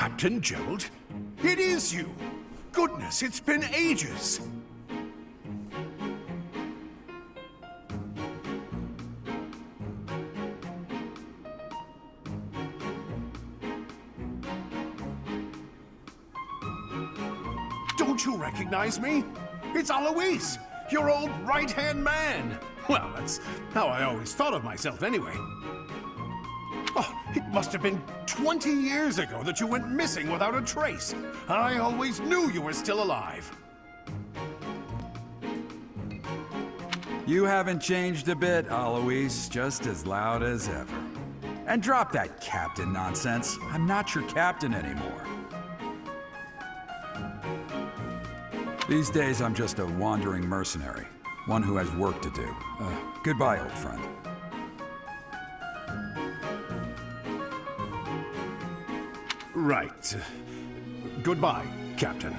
Captain Gerald? It is you! Goodness, it's been ages! Don't you recognize me? It's Alois, your old right-hand man! Well, that's how I always thought of myself anyway. Oh, it must have been 20 years ago that you went missing without a trace. I always knew you were still alive. You haven't changed a bit, Alois. Just as loud as ever. And drop that captain nonsense. I'm not your captain anymore. These days, I'm just a wandering mercenary. One who has work to do. Goodbye, old friend. Right. Goodbye, Captain.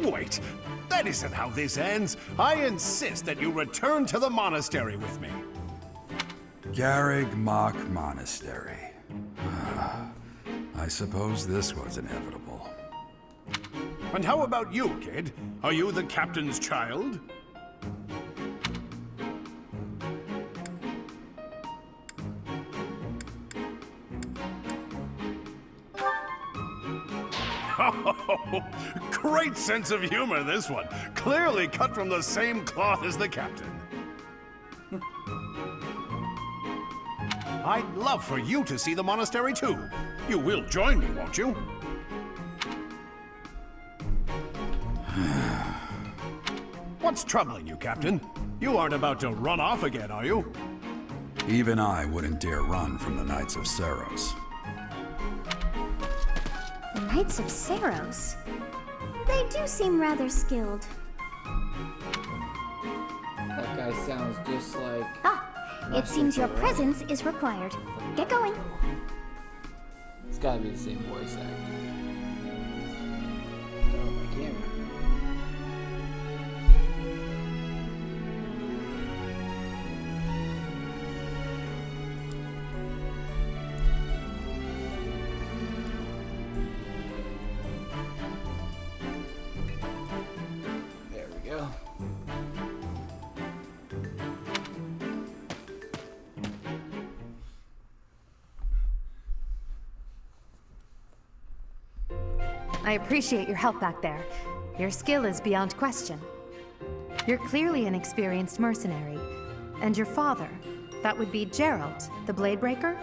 Wait, that isn't how this ends. I insist that you return to the monastery with me. Garreg Mach Monastery. I suppose this was inevitable. And how about you, kid? Are you the captain's child? Oh, great sense of humor, this one. Clearly cut from the same cloth as the captain. I'd love for you to see the monastery too. You will join me, won't you? What's troubling you, Captain? You aren't about to run off again, are you? Even I wouldn't dare run from the Knights of Saros. The Knights of Saros? They do seem rather skilled. That guy sounds just like... It seems your presence is required. Get going. It's gotta be the same voice actor. Oh, my camera. There we go. I appreciate your help back there. Your skill is beyond question. You're clearly an experienced mercenary. And your father, that would be Gerald, the Bladebreaker?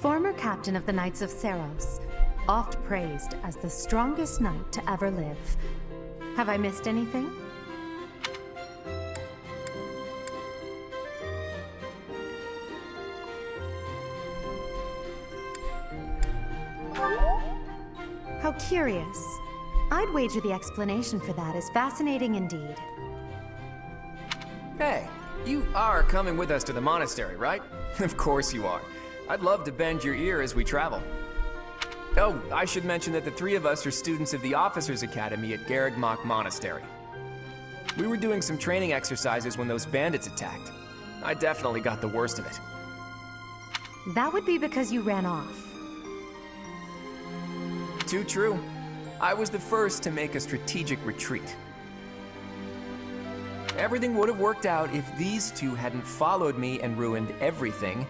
Former captain of the Knights of Saros, oft praised as the strongest knight to ever live. Have I missed anything? How curious. I'd wager the explanation for that is fascinating indeed. Hey, you are coming with us to the monastery, right? Of course you are. I'd love to bend your ear as we travel. Oh, I should mention that the three of us are students of the Officers' Academy at Garreg Mach Monastery. We were doing some training exercises when those bandits attacked. I definitely got the worst of it. That would be because you ran off. Too true. I was the first to make a strategic retreat. Everything would have worked out if these two hadn't followed me and ruined everything.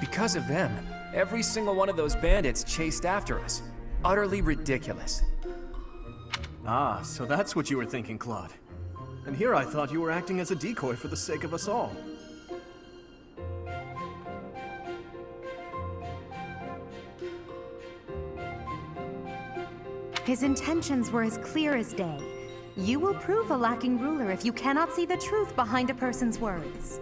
Because of them, every single one of those bandits chased after us. Utterly ridiculous. Ah, so that's what you were thinking, Claude. And here I thought you were acting as a decoy for the sake of us all. His intentions were as clear as day. You will prove a lacking ruler if you cannot see the truth behind a person's words.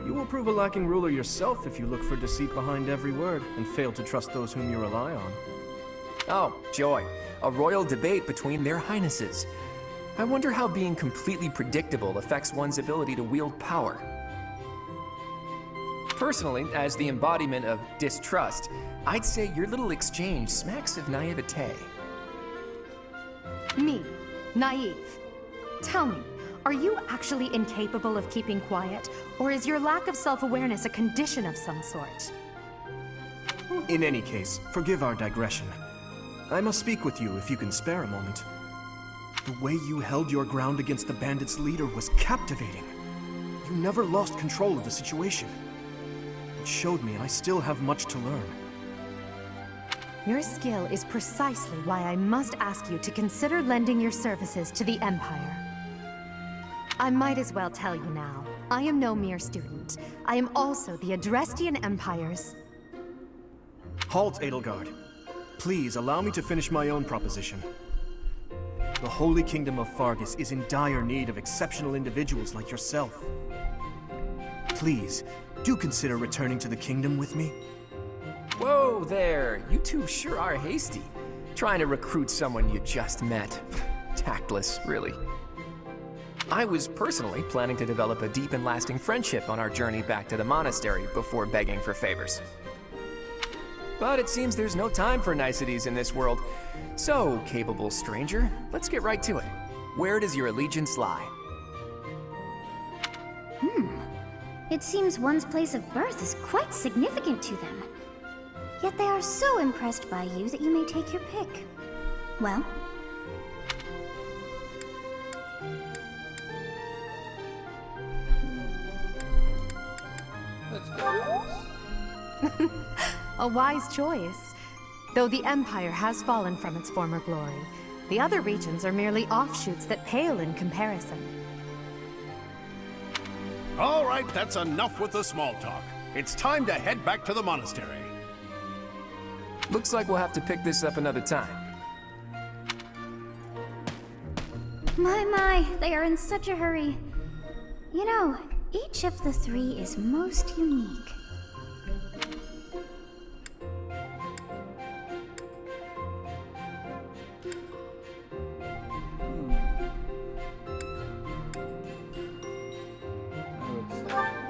You will prove a lacking ruler yourself if you look for deceit behind every word and fail to trust those whom you rely on. Oh, joy. A royal debate between their highnesses. I wonder how being completely predictable affects one's ability to wield power. Personally, as the embodiment of distrust, I'd say your little exchange smacks of naivete. Me, naive. Tell me, are you actually incapable of keeping quiet, or is your lack of self-awareness a condition of some sort? In any case, forgive our digression. I must speak with you if you can spare a moment. The way you held your ground against the bandits' leader was captivating. You never lost control of the situation. It showed me I still have much to learn. Your skill is precisely why I must ask you to consider lending your services to the Empire. I might as well tell you now, I am no mere student. I am also the Adrestian Empire's... Halt, Edelgard. Please allow me to finish my own proposition. The Holy Kingdom of Fargus is in dire need of exceptional individuals like yourself. Please, do consider returning to the kingdom with me. Whoa there, you two sure are hasty. Trying to recruit someone you just met. Tactless, really. I was personally planning to develop a deep and lasting friendship on our journey back to the monastery before begging for favors. But it seems there's no time for niceties in this world. So, capable stranger, let's get right to it. Where does your allegiance lie? It seems one's place of birth is quite significant to them. Yet they are so impressed by you that you may take your pick. Well, Let's go. A wise choice. Though the Empire has fallen from its former glory, the other regions are merely offshoots that pale in comparison. All right, that's enough with the small talk. It's time to head back to the monastery. Looks like we'll have to pick this up another time. my, they are in such a hurry. You know, each of the three is most unique. I would say.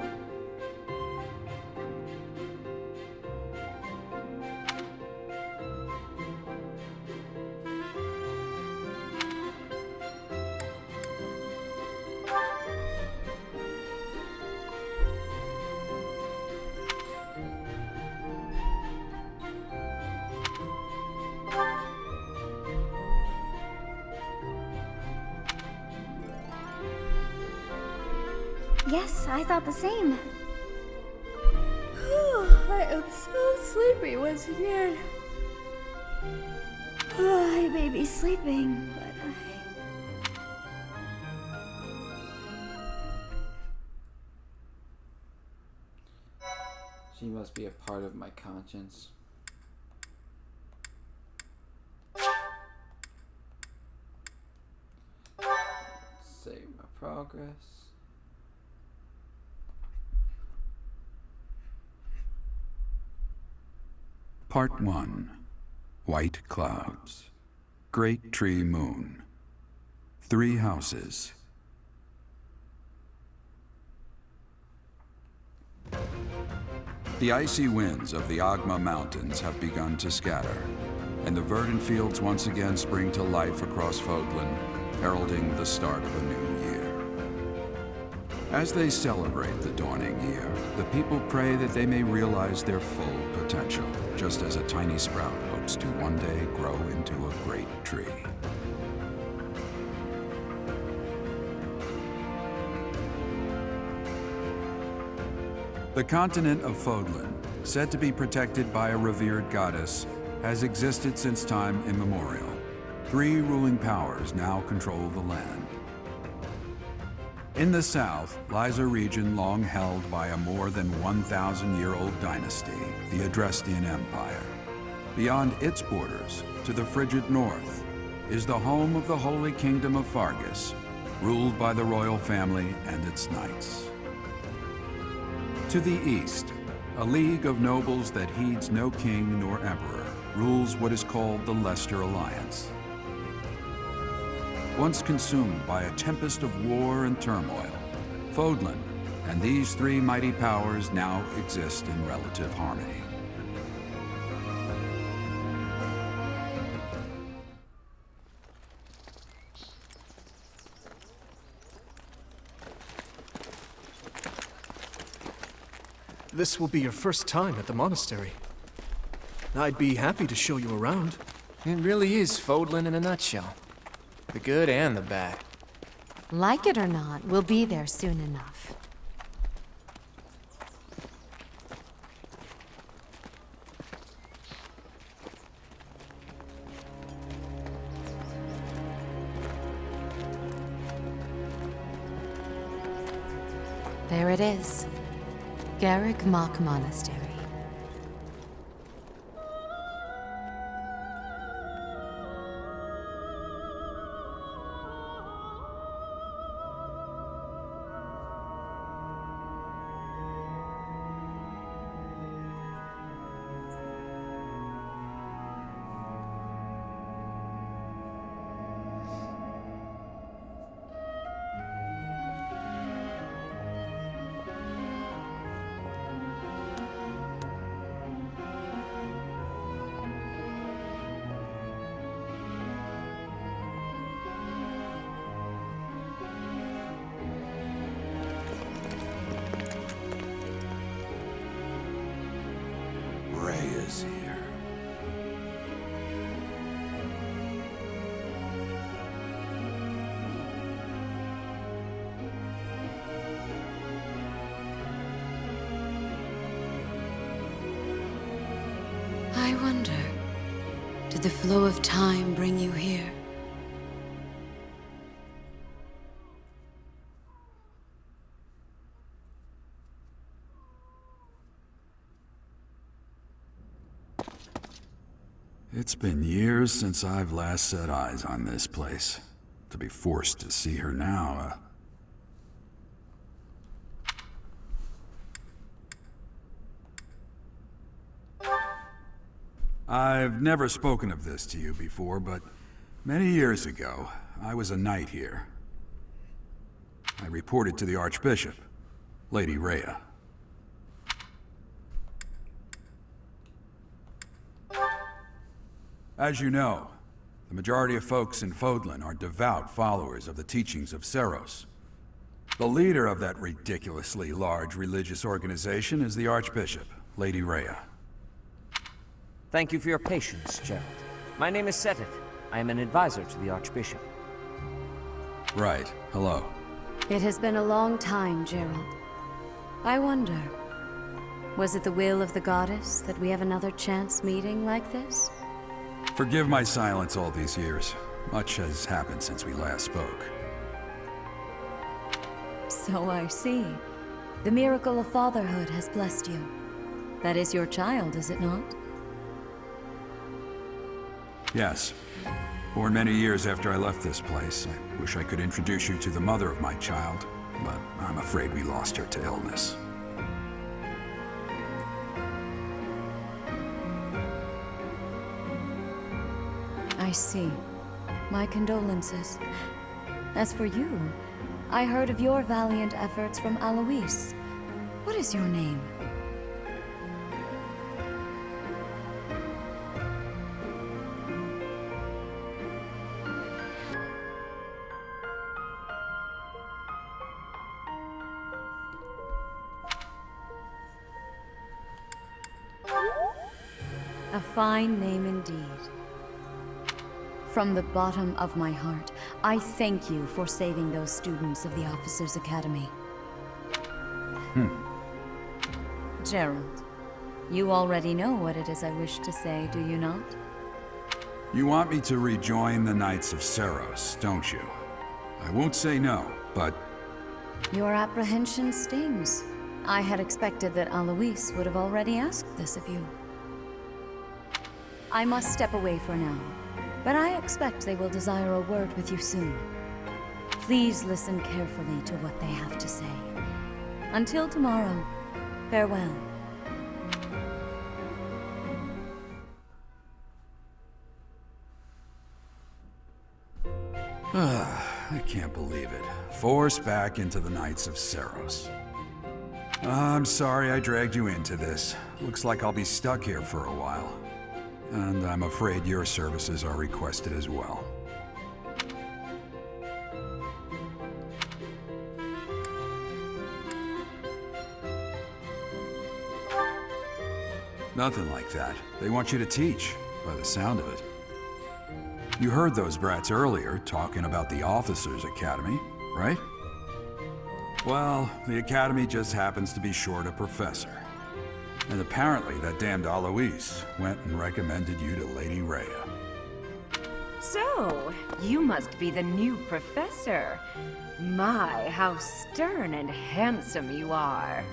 Yes, I thought the same. I am so sleepy once again. I may be sleeping, but She must be a part of my conscience. Save my progress. Part 1. White Clouds. Great Tree Moon. 3 houses. The icy winds of the Agma Mountains have begun to scatter, and the verdant fields once again spring to life across Fodlan, heralding the start of a new year. As they celebrate the dawning year, the people pray that they may realize their full potential, just as a tiny sprout hopes to one day grow into a great tree. The continent of Fodlan, said to be protected by a revered goddess, has existed since time immemorial. 3 ruling powers now control the land. In the south lies a region long held by a more than 1,000-year-old dynasty, the Adrestian Empire. Beyond its borders, to the frigid north, is the home of the Holy Kingdom of Fargus, ruled by the royal family and its knights. To the east, a league of nobles that heeds no king nor emperor rules what is called the Leicester Alliance. Once consumed by a tempest of war and turmoil, Fodlan And these three mighty powers now exist in relative harmony. This will be your first time at the monastery. I'd be happy to show you around. It really is Fodlan in a nutshell. The good and the bad. Like it or not, we'll be there soon enough. There it is. Garrick Mock Monastery. Ray is here. I wonder, did the flow of time bring you here? It's been years since I've last set eyes on this place. To be forced to see her now, I've never spoken of this to you before, but many years ago, I was a knight here. I reported to the Archbishop, Lady Rhea. As you know, the majority of folks in Fodlan are devout followers of the teachings of Seros. The leader of that ridiculously large religious organization is the Archbishop, Lady Rhea. Thank you for your patience, Gerald. My name is Seteth. I am an advisor to the Archbishop. Right. Hello. It has been a long time, Gerald. I wonder, was it the will of the goddess that we have another chance meeting like this? Forgive my silence all these years. Much has happened since we last spoke. So I see. The miracle of fatherhood has blessed you. That is your child, is it not? Yes. Born many years after I left this place. I wish I could introduce you to the mother of my child, but I'm afraid we lost her to illness. I see. My condolences. As for you, I heard of your valiant efforts from Alois. What is your name? A fine name indeed. From the bottom of my heart, I thank you for saving those students of the Officers' Academy. Gerald, you already know what it is I wish to say, do you not? You want me to rejoin the Knights of Seros, don't you? I won't say no, but... Your apprehension stings. I had expected that Alois would have already asked this of you. I must step away for now, but I expect they will desire a word with you soon. Please listen carefully to what they have to say. Until tomorrow, farewell. I can't believe it. Forced back into the Knights of Seros. I'm sorry I dragged you into this. Looks like I'll be stuck here for a while. And I'm afraid your services are requested as well. Nothing like that. They want you to teach, by the sound of it. You heard those brats earlier talking about the Officers' Academy, right? Well, the Academy just happens to be short a professor. And apparently that damned Alois went and recommended you to Lady Rhea. So, you must be the new professor. My, how stern and handsome you are.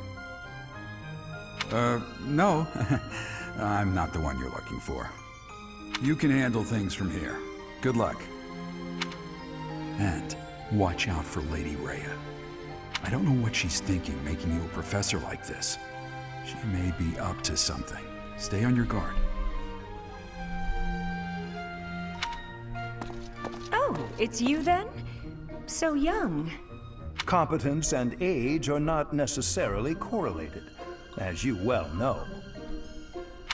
No. I'm not the one you're looking for. You can handle things from here. Good luck. And watch out for Lady Rhea. I don't know what she's thinking making you a professor like this. She may be up to something. Stay on your guard. Oh, it's you then? So young. Competence and age are not necessarily correlated, as you well know.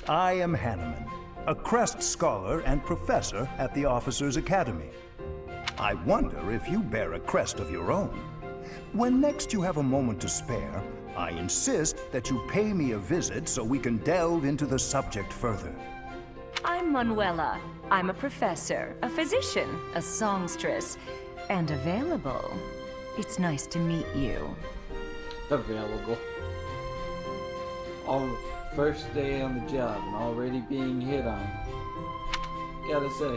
I am Hanneman, a Crest Scholar and Professor at the Officers' Academy. I wonder if you bear a crest of your own. When next you have a moment to spare, I insist that you pay me a visit so we can delve into the subject further. I'm Manuela. I'm a professor, a physician, a songstress, and available. It's nice to meet you. Available. First day on the job and already being hit on. Gotta say.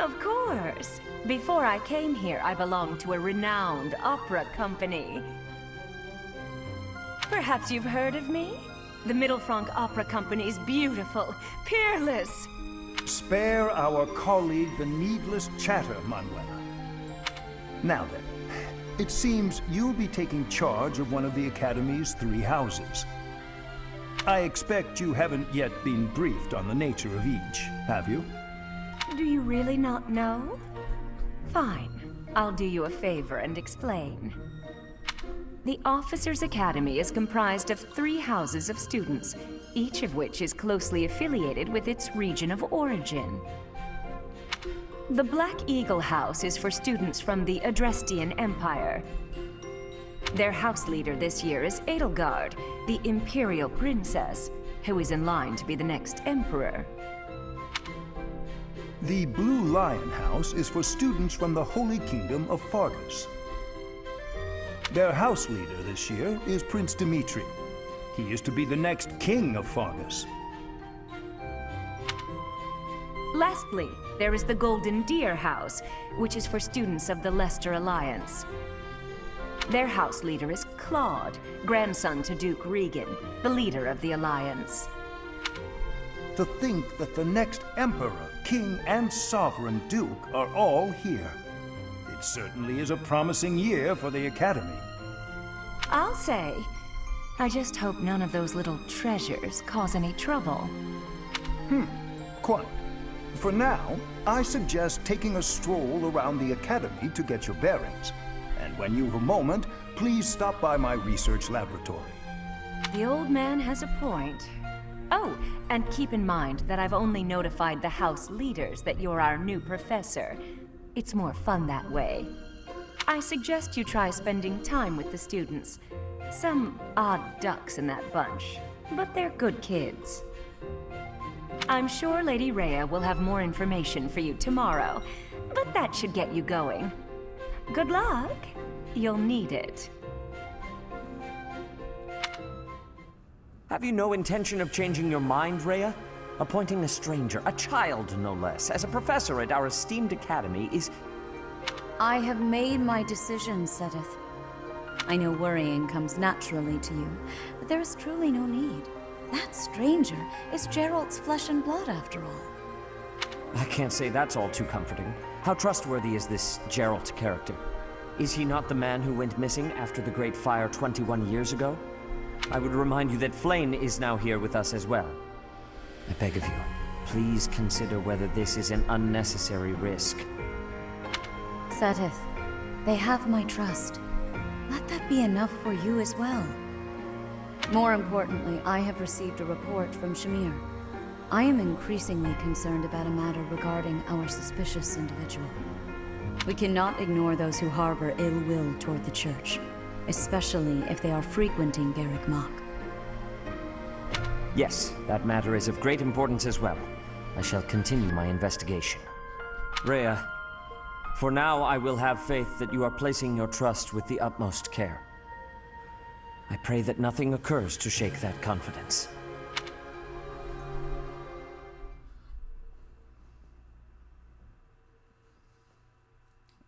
Of course. Before I came here, I belonged to a renowned opera company. Perhaps you've heard of me? The Middlefranc Opera Company is beautiful, peerless. Spare our colleague the needless chatter, Manuela. Now then, it seems you'll be taking charge of one of the Academy's 3 houses. I expect you haven't yet been briefed on the nature of each, have you? Do you really not know? Fine. I'll do you a favor and explain. The Officers' Academy is comprised of 3 houses of students, each of which is closely affiliated with its region of origin. The Black Eagle House is for students from the Adrestian Empire. Their house leader this year is Edelgard, the Imperial Princess, who is in line to be the next Emperor. The Blue Lion House is for students from the Holy Kingdom of Fargus. Their house leader this year is Prince Dimitri. He is to be the next king of Fargus. Lastly, there is the Golden Deer House, which is for students of the Leicester Alliance. Their house leader is Claude, grandson to Duke Regan, the leader of the Alliance. To think that the next Emperor, King, and Sovereign Duke are all here. It certainly is a promising year for the Academy. I'll say. I just hope none of those little treasures cause any trouble. Quite. For now, I suggest taking a stroll around the Academy to get your bearings. And when you've a moment, please stop by my research laboratory. The old man has a point. Oh, and keep in mind that I've only notified the house leaders that you're our new professor. It's more fun that way. I suggest you try spending time with the students. Some odd ducks in that bunch, but they're good kids. I'm sure Lady Rhea will have more information for you tomorrow, but that should get you going. Good luck. You'll need it. Have you no intention of changing your mind, Rhea? Appointing a stranger, a child no less, as a professor at our esteemed academy is... I have made my decision, Sedith. I know worrying comes naturally to you, but there is truly no need. That stranger is Gerald's flesh and blood, after all. I can't say that's all too comforting. How trustworthy is this Gerald character? Is he not the man who went missing after the Great Fire 21 years ago? I would remind you that Flame is now here with us as well. I beg of you, please consider whether this is an unnecessary risk. Seteth, they have my trust. Let that be enough for you as well. More importantly, I have received a report from Shamir. I am increasingly concerned about a matter regarding our suspicious individual. We cannot ignore those who harbor ill will toward the Church, especially if they are frequenting Garrick Mach. Yes, that matter is of great importance as well. I shall continue my investigation. Rhea, for now I will have faith that you are placing your trust with the utmost care. I pray that nothing occurs to shake that confidence.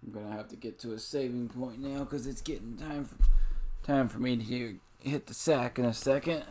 I'm gonna have to get to a saving point now because it's getting time for me to hit the sack in a second.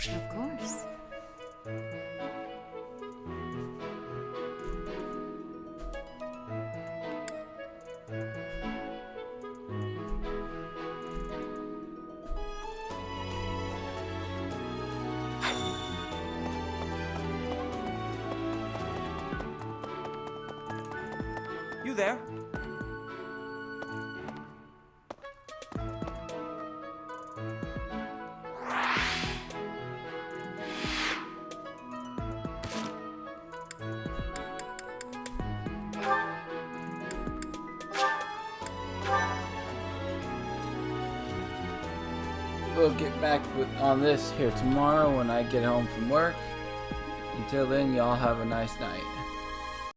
Of course. You there? We'll get back on this here tomorrow when I get home from work. Until then, y'all have a nice night.